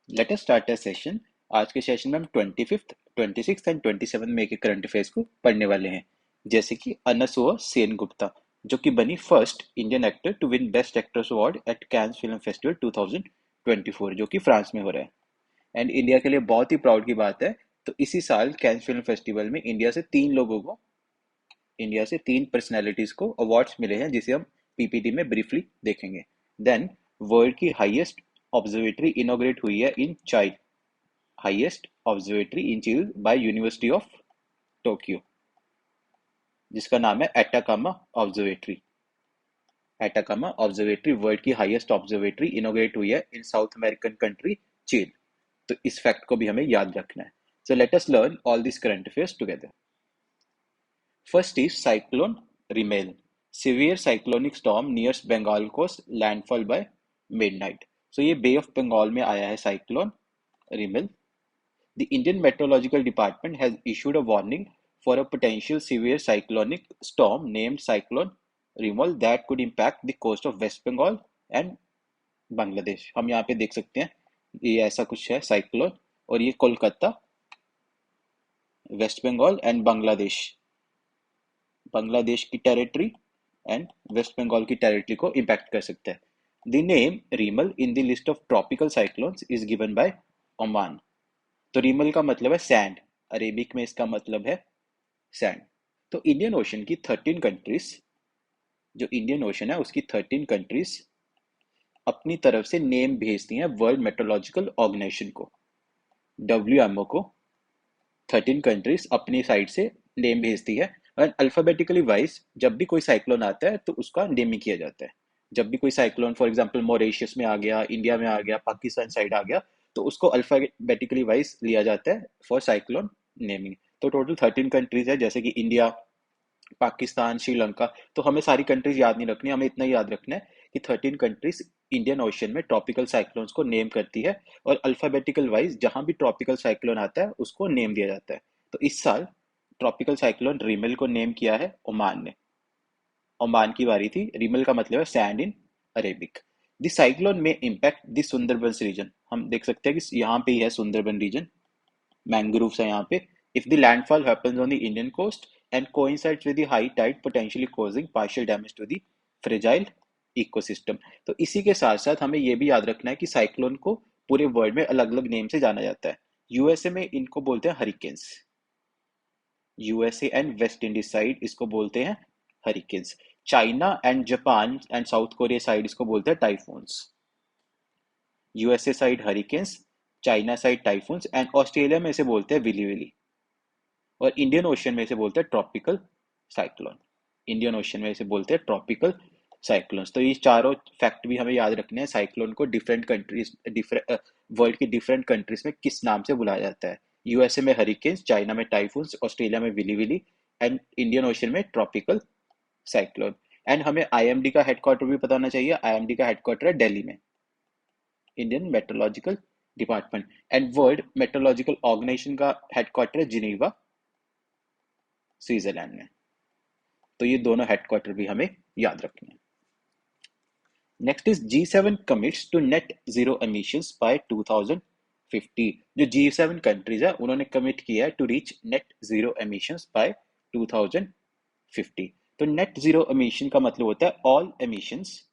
Let us start a session. आज के session में हम 25th, 26th एंड 27 में के करंट अफेयर्स को पढ़ने वाले हैं। जैसे कि अनसुआ सेन गुप्ता, जो कि बनी first Indian actor to win best actress award at Cannes film festival 2024, जो कि फ्रांस में हो रहा है। एंड इंडिया के लिए बहुत ही प्राउड की बात है। तो इसी साल कैन्स फिल्म फेस्टिवल में इंडिया से तीन पर्सनैलिटीज को अवार्ड्स मिले हैं, जिसे हम पीपीटी में ब्रीफली देखेंगे। देन वर्ल्ड की ऑब्जर्वेटरी इनॉग्रेट हुई है इन चाइ highest observatory in Chile by university of Tokyo, जिसका नाम है Atacama observatory. Atacama observatory world की हाईएस्ट ऑब्जर्वेटरी इनॉग्रेट हुई है in South American country Chile. तो इस फैक्ट को भी हमें याद रखना है। So let us learn all this current affairs together. First is cyclone Rimel. Severe cyclonic storm nears Bengal coast, landfall by midnight. So ये बे ऑफ बंगाल में आया है cyclone Rimmel. The Indian Meteorological Department has issued a warning for a potential severe cyclonic storm named Cyclone Remal that could impact the coast of West Bengal and Bangladesh. हम यहाँ पे देख सकते हैं ये ऐसा कुछ है साइक्लोन, और ये कोलकाता, वेस्ट बंगाल एंड बांग्लादेश की टेरिटरी एंड वेस्ट बंगाल की टेरिटरी को इम्पैक्ट कर सकता है। The name Remal in the list of tropical cyclones is given by Oman. तो रीमल का मतलब है सैंड, अरेबिक में इसका मतलब है सैंड। तो इंडियन ओशन की 13 कंट्रीज, जो इंडियन ओशन है उसकी 13 कंट्रीज अपनी तरफ से नेम भेजती हैं वर्ल्ड मेट्रोलॉजिकल ऑर्गेनाइजेशन को, डब्ल्यूएमओ को। 13 कंट्रीज अपनी साइड से नेम भेजती है, और अल्फाबेटिकली वाइज जब भी कोई साइक्लोन आता है तो उसका नेमिंग किया जाता है। जब भी कोई साइक्लोन फॉर एग्जांपल मॉरिशस में आ गया, इंडिया में आ गया, पाकिस्तान साइड आ गया, तो उसको अल्फाबेटिकली वाइज लिया जाता है फॉर साइक्लोन नेमिंग। तो टोटल 13 कंट्रीज है, जैसे कि इंडिया, पाकिस्तान, श्रीलंका। तो हमें सारी कंट्रीज याद नहीं रखनी, हमें इतना ही याद रखना है कि 13 कंट्रीज इंडियन ओशन में ट्रॉपिकल साइक्लोन्स को नेम करती है, और अल्फाबेटिकल वाइज जहां भी ट्रॉपिकल साइक्लोन आता है उसको नेम दिया जाता है। तो इस साल ट्रॉपिकल साइक्लोन रिमेल को नेम किया है ओमान ने। ओमान की बारी थी। रिमेल का मतलब है sand in Arabic. The cyclone में इम्पैक्ट द सुंदरबंस रीजन। हम देख सकते हैं कि यहाँ पे ही है सुंदरबन रीजन, मैंग्रोव्स है यहाँ पे। If the landfall happens on the Indian coast and coincides with the high tide potentially causing partial damage to the fragile ecosystem. तो इसी के साथ साथ हमें यह भी याद रखना है कि साइक्लोन को पूरे वर्ल्ड में अलग अलग नेम से जाना जाता है। यूएसए में इनको बोलते हैं hurricanes, USA and West Indies side इसको बोलते हैं hurricanes. China and Japan and south Korea side इसको बोलते हैं typhoons. USA side hurricanes, China side typhoons, and Australia में इसे बोलते हैं विली विली, और इंडियन ओशन में इसे बोलते हैं ट्रॉपिकल साइक्लोन। इंडियन ओशन में इसे बोलते हैं ट्रॉपिकल साइक्लोन्स। तो ये चारों फैक्ट भी हमें याद रखने हैं, साइक्लोन को डिफरेंट कंट्रीज, वर्ल्ड की डिफरेंट कंट्रीज में किस नाम से बुलाया जाता है। यूएसए में हरिकेन्स, चाइना में टाइफून्स, ऑस्ट्रेलिया में willy willy, and Indian Ocean में ट्रॉपिकल साइक्लोन। एंड हमें आईएमडी का हेडक्वार्टर भी पता होना चाहिए। आईएमडी का हेडक्वार्टर है दिल्ली में, Indian meteorological department. And world meteorological organisation का हेडक्वार्टर है जिनेवा, स्विट्जरलैंड में। तो ये दोनों हेडक्वार्टर भी हमें याद रखने हैं। Next is G7 commits to net zero emissions by 2050। जो G7 कंट्रीज है उन्होंने कमिट किया है to reach net zero emissions by 2050। तो नेट जीरो एमिशन का मतलब होता है all emissions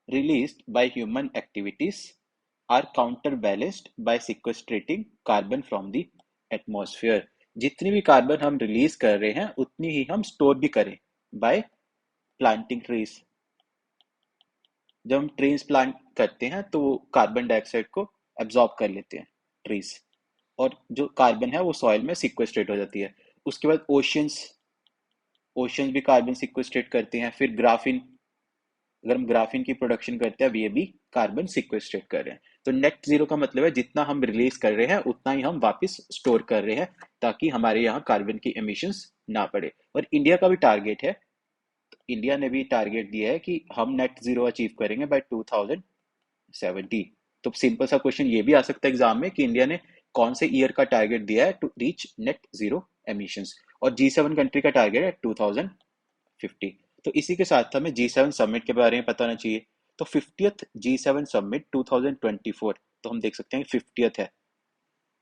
released by human activities are counterbalanced by sequestrating carbon from the atmosphere। जितनी भी कार्बन हम रिलीज कर रहे हैं उतनी ही हम स्टोर भी करें बाय प्लांटिंग ट्रीज। जब हम ट्रीज प्लांट करते हैं तो वो कार्बन डाइऑक्साइड को एब्जॉर्ब कर लेते हैं ट्रीज, और जो कार्बन है वो सॉइल में सिक्वेस्ट्रेट हो जाती है। उसके बाद ओशंस भी कार्बन सिक्वेस्ट्रेट करते हैं। फिर ग्राफिन, अगर हम ग्राफिन की प्रोडक्शन करते हैं, अब ये भी कार्बन सिक्वेस्ट्रेट कर रहे हैं। तो नेट जीरो का मतलब है जितना हम रिलीज कर रहे हैं उतना ही हम वापस स्टोर कर रहे हैं, ताकि हमारे यहाँ कार्बन की एमिशंस ना बढ़े। और इंडिया का भी टारगेट है, इंडिया ने भी टारगेट दिया है कि हम नेट जीरो अचीव करेंगे बाय 2070। तो सिंपल सा क्वेश्चन ये भी आ सकता है एग्जाम में कि इंडिया ने कौन से ईयर का टारगेट दिया है to reach net zero emissions, और G7 कंट्री का टारगेट है 2050। तो इसी के साथ हमें G7 समिट के बारे में पता होना चाहिए। तो 50th G7 समिट 2024 तो हम देख सकते हैं 50th है,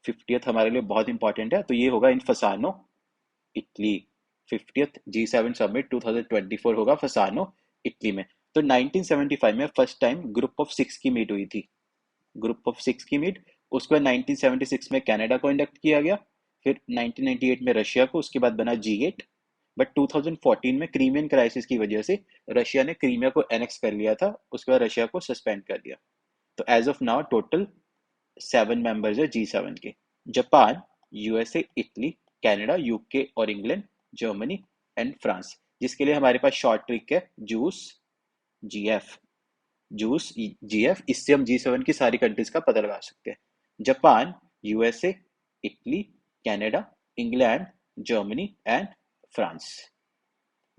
50th हमारे लिए बहुत इंपॉर्टेंट है, तो ये होगा इन फसानो, इटली। 50th G7 समिट 2024 होगा फसानो, इटली में। तो 1975 में फर्स्ट टाइम ग्रुप ऑफ 6 की मीट हुई थी, ग्रुप ऑफ 6 की मीट। उसके बाद 1976 में कनाडा को इंडक्ट किया गया, फिर 1998 में रशिया को, उसके बाद बना G8। बट 2014 में क्रीमियन क्राइसिस की वजह से रशिया ने क्रीमिया को एनेक्स कर लिया था, उसके बाद रशिया को सस्पेंड कर दिया। तो as of now total 7 members है G7 के। Japan, USA, Italy, Canada, UK और इंग्लैंड, जर्मनी एंड फ्रांस, जिसके लिए हमारे पास शॉर्ट ट्रिक है जूस, जीएफ। जूस, जीएफ, इससे हम G7 की सारी कंट्रीज का पता लगा सकते हैं। Japan, USA, Italy, Canada, England, Germany and France,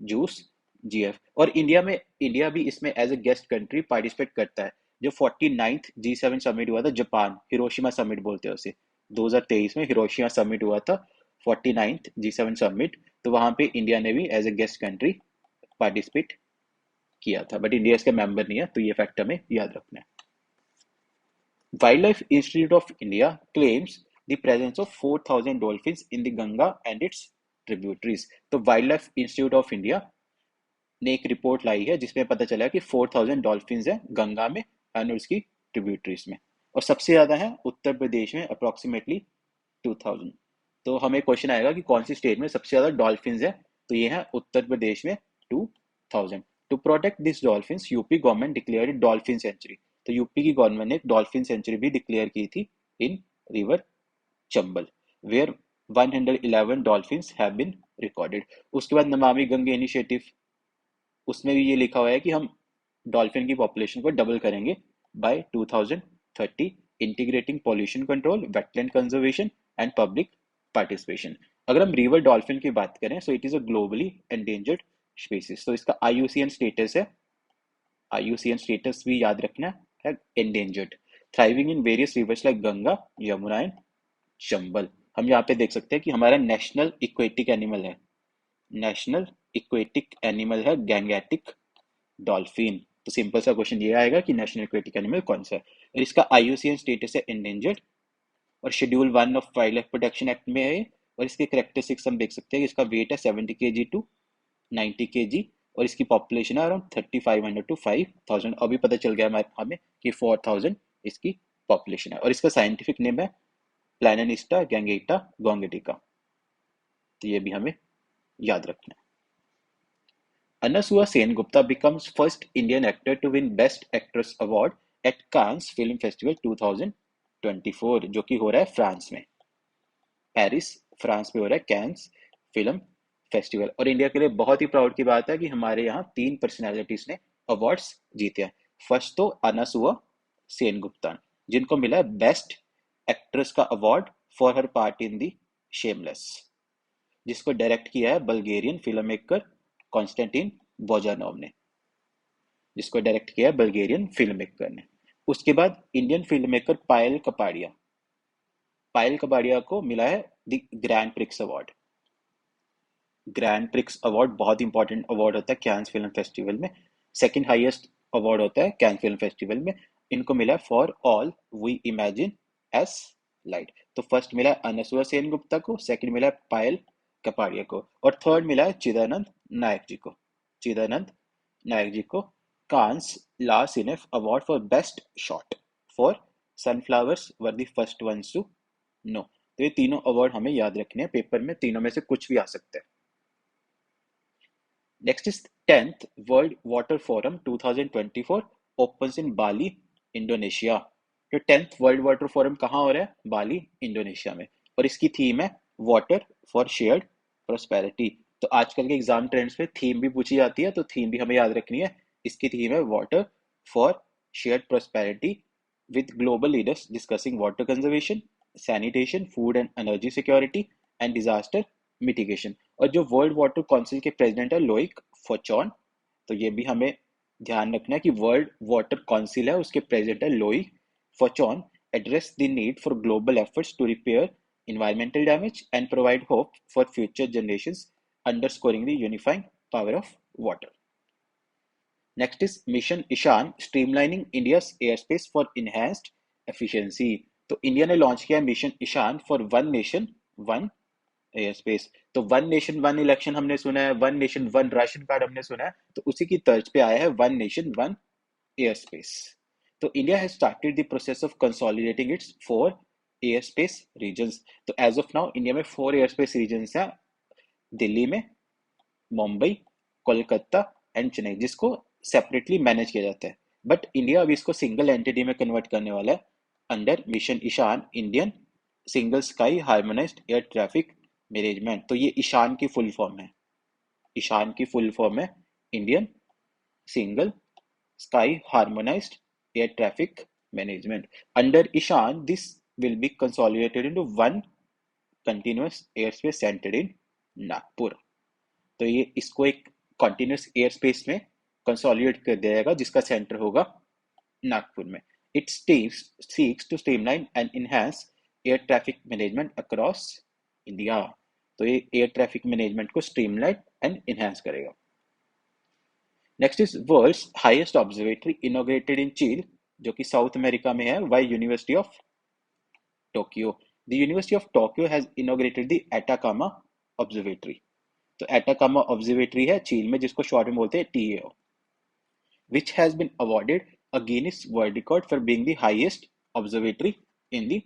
juice, GF. और इंडिया भी इसमें as a guest country participate करता है। जो 49th G7 समिट हुआ था, जापान, हिरोशिमा समिट बोलते हैं उसे, 2023 में हिरोशिमा समिट हुआ था, 49th G7 समिट। तो वहां पे इंडिया ने भी as a guest country participate किया था, बट इंडिया इसका मेंबर नहीं है, तो ये फैक्ट हमें याद रखना है। Wild institute of India claims the presence of 4000 dolphins in the Ganga and its tributaries. तो wildlife institute of India ने एक रिपोर्ट लाई है जिसमें पता चला कि 4000 डॉल्फिन्स हैं गंगा में एंड उसकी ट्रिब्यूटरीज में, और सबसे ज्यादा है उत्तर प्रदेश में, अप्रोक्सीमेटली 2000। तो हमें क्वेश्चन आएगा कि कौन सी स्टेट में सबसे ज्यादा डॉल्फिन्स है, तो ये है उत्तर प्रदेश में 2000। To protect this dolphins UP government declared dolphin sanctuary. तो यूपी की गवर्नमेंट ने एक डॉल्फिन सेंचुरी भी डिक्लेयर की थी in river Chambal, where 111 dolphins have been recorded. उसके बाद नमामि गंगे इनिशिएटिव, उसमें भी ये लिखा हुआ है कि हम डॉल्फिन की पॉपुलेशन को डबल करेंगे by 2030, integrating pollution control, wetland conservation and public participation. अगर हम रिवर डॉल्फिन की बात करें, so it is a globally endangered species. तो इसका आईयूसीएन स्टेटस है, आईयूसीएन स्टेटस भी याद रखना है, endangered, thriving in various rivers like Ganga, Yamuna and Chambal. हम यहाँ पे देख सकते हैं कि हमारा नेशनल इक्वेटिक एनिमल है, नेशनल इक्वेटिक एनिमल है गैंगेटिक डॉल्फिन। तो सिंपल सा क्वेश्चन ये आएगा कि नेशनल इक्वेटिक एनिमल कौन सा है, और इसका आईयूसीएन स्टेटस है एंडेंजर्ड, और schedule 1 of wild life protection act में है। और इसके करेक्टरिस्टिक्स हम देख सकते हैं कि इसका वेट है 70 kg टू 90 kg, और इसकी पॉपुलेशन है अराउंड 3500 टू 5000। अभी पता चल गया हमें कि 4000 इसकी पॉपुलेशन है, और इसका साइंटिफिक नेम है प्लाननिस्टा गैंगेटा गोंगेटिका। तो ये भी हमें याद रखना है। Anasua Sengupta becomes first Indian actor to win Best Actress Award at Cannes Film Festival 2024, जो कि हो रहा है फ्रांस में, पेरिस फ्रांस में हो रहा है कैंस फिल्म फेस्टिवल। और इंडिया के लिए बहुत ही प्राउड की बात है कि हमारे यहाँ 3 पर्सनैलिटीज ने अवार्ड्स जीते हैं। फर्स्ट तो अनसुआ सेनगुप्ता, जिनको मिला है बेस्ट एक्ट्रेस का award for her part in the shameless, जिसको डायरेक्ट किया है बल्गेरियन फिल्म मेकर कॉन्स्टेंटिन बोजानोव ने, जिसको डायरेक्ट किया है बल्गेरियन फिल्म मेकर ने। उसके बाद Indian film maker Payal Kapadia, Payal Kapadia को मिला है the grand prix award. Grand prix award बहुत इंपॉर्टेंट अवार्ड होता है कैंस फिल्म फेस्टिवल में, सेकंड हाईएस्ट अवार्ड होता है कैंस फिल्म फेस्टिवल में। इनको मिला for all we imagine as light. तो फर्स्ट मिला अनसुआ सेन गुप्ता को, सेकंड मिला पायल कपाड़िया को, और थर्ड मिला है चिदानंद नायक जी को, चिदानंद नायक जी को Cannes La Cinef award for best short for Sunflowers were the first ones to know. तो ये तीनों अवार्ड हमें याद रखने हैं, पेपर में तीनों में से कुछ भी आ सकता है। Next is 10th World Water Forum 2024 opens in Bali, Indonesia। तो 10th World Water Forum कहाँ हो रहा है? बाली, इंडोनेशिया में, और इसकी थीम है वाटर फॉर शेयर्ड प्रोस्पेरिटी। तो आजकल के एग्जाम ट्रेंड्स में थीम भी पूछी जाती है, तो थीम भी हमें याद रखनी है। इसकी थीम है water for shared prosperity with global leaders discussing water conservation, sanitation, food and energy security and disaster mitigation. और जो वर्ल्ड वाटर काउंसिल के प्रेसिडेंट है लोइक फोचॉन, तो ये भी हमें ध्यान रखना है कि वर्ल्ड वाटर काउंसिल है उसके प्रेसिडेंट है Loic Fauchon, address the need for global efforts to repair environmental damage and provide hope for future generations, underscoring the unifying power of water. Next is Mission Ishan, streamlining India's airspace for enhanced efficiency. तो India ने launch किया mission Ishan for one nation one air space. तो one nation one election हमने सुना है, one nation one ration card हमने सुना है, तो उसी की तर्ज पे आया है one nation one air space. तो India has started the process of consolidating its four airspace regions. तो एज ऑफ नाउ इंडिया में फोर एयर स्पेस रीजन्स हैं, दिल्ली में, मुंबई, कोलकाता एंड चेन्नई, जिसको सेपरेटली मैनेज किया जाता है। बट इंडिया अभी इसको सिंगल एंटिटी में कन्वर्ट करने वाला है under mission Ishan, Indian single sky harmonised air traffic management. तो ये ईशान की फुल फॉर्म है, ईशान की फुल फॉर्म है Indian single sky harmonised air traffic management. Under Ishan this will be consolidated into one continuous airspace centered in Nagpur. तो ये इसको एक कंटिन्यूस एयर स्पेस में कंसोलिडेट कर दिया जाएगा जिसका सेंटर होगा नागपुर में। It seeks to streamline and enhance air traffic management across India. तो ये एयर ट्रैफिक मैनेजमेंट को स्ट्रीमलाइन एंड इनहांस करेगा। Next is world's highest observatory inaugurated in Chile, जो कि साउथ अमेरिका में है, by university of Tokyo. The university of Tokyo has inaugurated the Atacama observatory. तो Atacama observatory है चीन में, जिसको शॉर्ट में बोलते हैं टीएओ, which has been awarded a Guinness World Record for being the highest observatory in the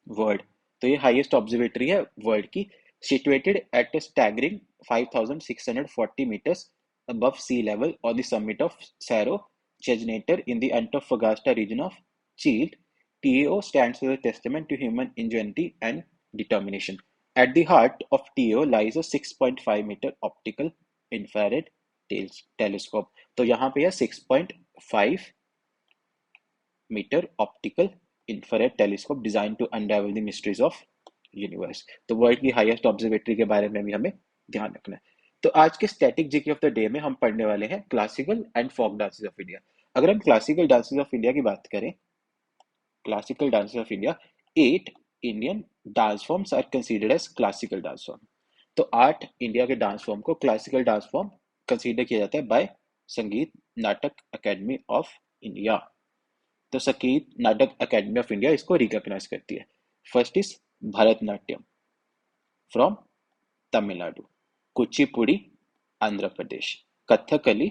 world। तो ये हाईएस्ट ऑब्जर्वेटरी है वर्ल्ड की, situated at a staggering 5,640 meters above sea level on the summit of Cerro Chegniter in the Antofagasta region of Chile। TAO stands as a testament to human ingenuity and determination। At the heart of TAO lies a 6.5 meter optical infrared telescope। तो यहाँ पे है 6.5 metre optical infrared telescope design to unravel the mysteries of universe. तो world की highest observatory के बारे में भी हमें ध्यान रखना है। तो आज के static GK of the day में हम पढ़ने वाले हैं classical and folk dances of India. अगर हम क्लासिकल डांसेस ऑफ इंडिया की बात करें, classical dances of India, 8 Indian dance forms are considered as classical dance form. तो 8 इंडिया के डांस फॉर्म को क्लासिकल डांस फॉर्म कंसीडर किया जाता है बाय संगीत नाटक अकेडमी ऑफ इंडिया। तो Sangeet Natak academy of India इसको रिकॉग्नाइज करती है। First is Bharatanatyam from Tamil Nadu, Kuchipudi Andhra Pradesh, Kathakali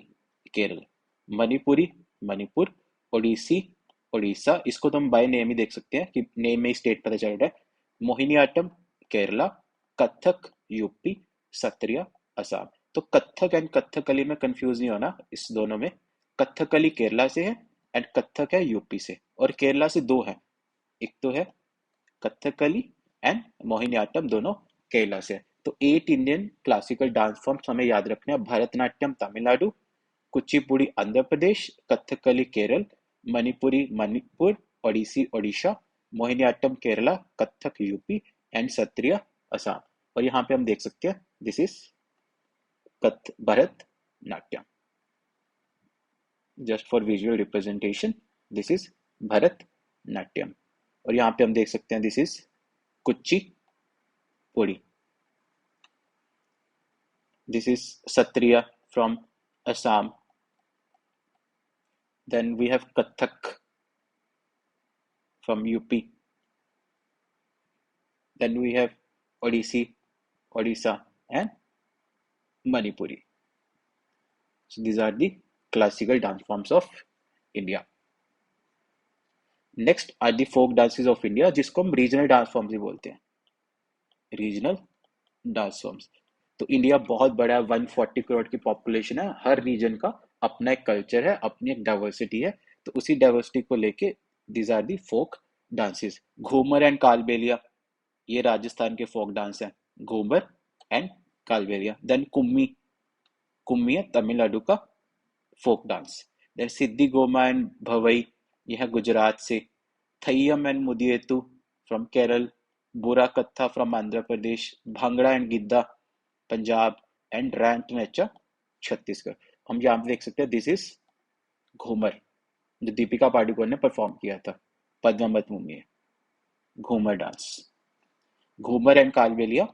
Kerala, Manipuri Manipur, Odissi Orissa, इसको तो हम बाय नेम ही देख सकते हैं कि नेम में ही स्टेट पता चल रहा है, मोहिनीअट्टम केरला, कथक यूपी, सत्रिया असम। तो कथक एंड कथकली में कंफ्यूज नहीं होना, इस दोनों में कथकली केरला से है एंड कथक है यूपी से, और केरला से दो है, एक तो है कथकली एंड मोहिनीअट्टम, दोनों केरला से। तो 8 इंडियन क्लासिकल डांस फॉर्म्स हमें याद रखने हैं। Bharatanatyam Tamil Nadu, Kuchipudi Andhra Pradesh, Kathakali Kerala, Manipuri Manipur, Odissi Odisha, Mohiniyattam Kerala, Kathak UP and Sattriya Assam. और यहाँ पे हम देख सकते हैं this is Bharatanatyam, just for visual representation this is Bharatanatyam. और यहाँ पे हम देख सकते हैं this is Kuchipudi, this is Sattriya from Assam, then we have Kathak from UP, then we have Odissi, Odisha and Manipuri। So these are the classical dance forms of India। Next are the folk dances of India, जिसको हम regional dance forms भी बोलते हैं, regional dance forms. तो India बहुत बड़ा है, 140 करोड़ की पॉपुलेशन है, हर रीजन का अपना एक कल्चर है, अपनी एक डाइवर्सिटी है। तो उसी डाइवर्सिटी को लेके these are the folk dances. Ghoomar and Kalbelia, ये राजस्थान के फोक डांस है, घूमर एंड कालबेलिया। देन कुम्मी, कुम्मी है तमिलनाडु का folk dance. Then Siddi Goma and Bhavai, यह है गुजरात से। Theyyam and Mudiyettu from Kerala, Burra Katha from Andhra Pradesh, Bhangra and Giddha Punjab and Raut Nacha Chhattisgarh. हम यहाँ पे देख सकते हैं दिस इज घूमर, जो दीपिका पादुकोण ने परफॉर्म किया था पद्मावत मूवी में, Ghoomar dance. Ghoomar and Kalbelia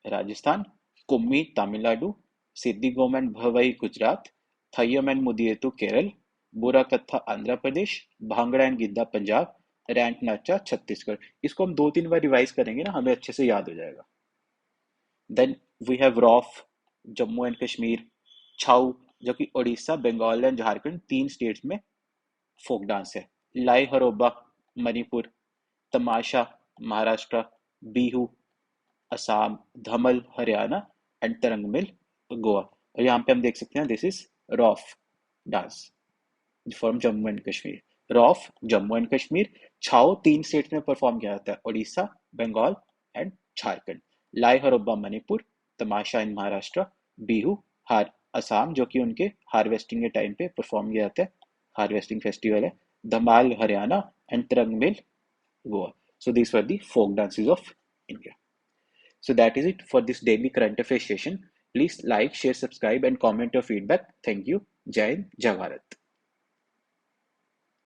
Rajasthan, Kummi Tamil Nadu, Siddi Goma and Bhavai Gujarat, Theyyam and Mudiyettu Kerala, Burra Katha Andhra Pradesh, Bhangra and Giddha Punjab Raut Nacha Chhattisgarh. इसको हम 2-3 बार रिवाइज करेंगे ना, हमें अच्छे से याद हो जाएगा। Then we have Rouf, Jammu and Kashmir. Chhau, जो कि उड़ीसा, बंगाल एंड झारखंड 3 स्टेट्स में फोक डांस है। लाई हरोबा, मणिपुर। तमाशा, महाराष्ट्र। बिहू, असम। धमल, हरियाणा। एंड तरंगमिल, गोवा। और यहाँ पे हम देख सकते हैं this is Rouf dance from Jammu and Kashmir. Rouf Jammu and Kashmir. Chhau 3 states में परफॉर्म किया जाता है, उड़ीसा, बंगाल एंड झारखंड। लाई हरोबा मणिपुर। तमाशा इन महाराष्ट्र। बिहू हार असम, जो कि उनके हार्वेस्टिंग के टाइम पे परफॉर्म किया जाता है, हार्वेस्टिंग फेस्टिवल है। Dhamal Haryana and Tarangamel Goa. So these were the folk dances of India. So that is it for this daily current affairs session. Please like, share, subscribe and comment your feedback. Thank you. Jai Hind, Jai Bharat.